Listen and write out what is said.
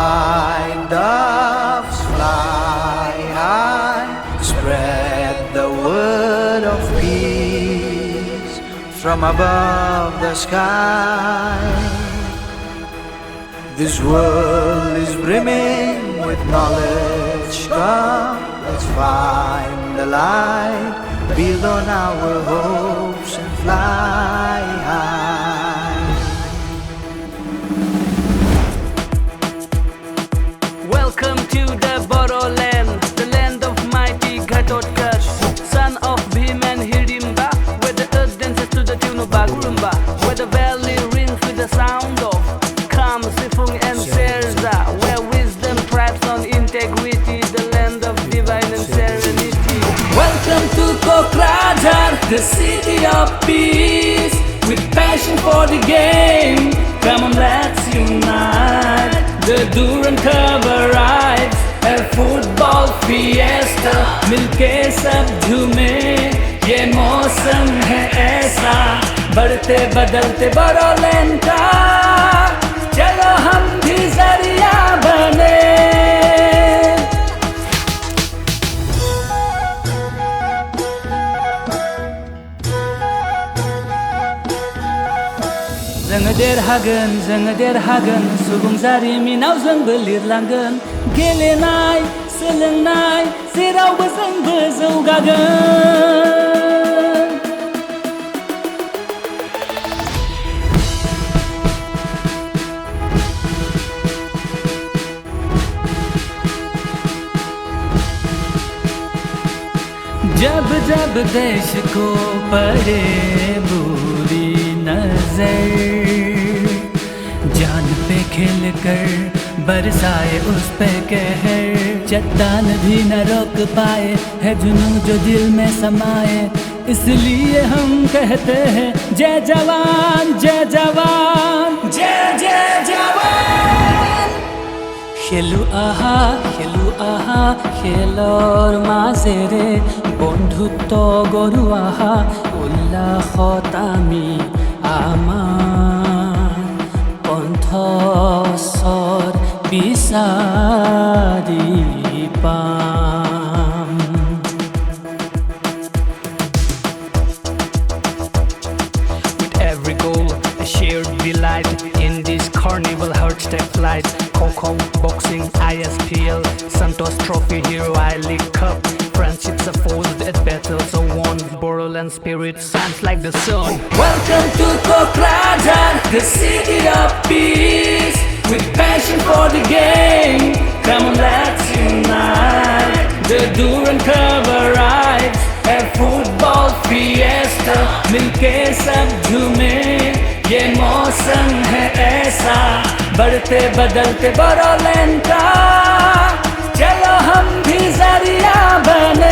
white doves fly high, spread the word of peace from above the sky. This world is brimming with knowledge. Come, let's find the light, build on our hopes and fly high. Welcome to the Bodoland, the land of mighty Kokrajhar-leg, son of Bhim and Hirimba, where the earth dances to the tune of Bagurumba, where the valley rings with the sound of Kam, Sifung and Serza, where wisdom thrives on integrity, the land of divine and serenity. Welcome to Kokrajhar, the city of peace, with passion for the game. Come on, let's unite. The Durand Cup arrives, a football fiesta. मिलके सब झूमे, ये मौसम है ऐसा. बढ़ते बदलते बोडोलैंड का, चलो हम भी जरिया बने. जोङो देरहागोन सुबुं जारिमिनाव जोंबो लिरलांगोन. गेलेनाय सोलोंनाय जेरावबो जोंबो जौगागोन. जब जब देश को पड़े बुरी नजर, जान पे खेल कर बरसाए उस पे कहर. चट्टान भी न रोक पाए है जुनून जो दिल में समाए, इसलिए हम कहते हैं जय जवान जय जवान जय जय जवान. খেলো আহা খেলৰ মাজেৰে বন্ধুত্ব গঢ়ো আহা, উল্লাসত আমি আমাৰ কণ্ঠস্বৰ বিচাৰি পাম. With every goal, a shared delight in this carnival heart-step flight. Kho, boxing, ISPL, Santos Trophy, Hero I-League Cup. Friendships are forged at battles are won. Boroland spirit shines like the sun. Welcome to Kokrajhar, the city of peace, with passion for the game. Come on, let's unite. The Durand Cup arrives, a football fiesta. मिलके सब झूमे, ये मौसम है ऐसा. बढ़ते बदलते बोडोलैंड का, चलो हम भी जरिया बने.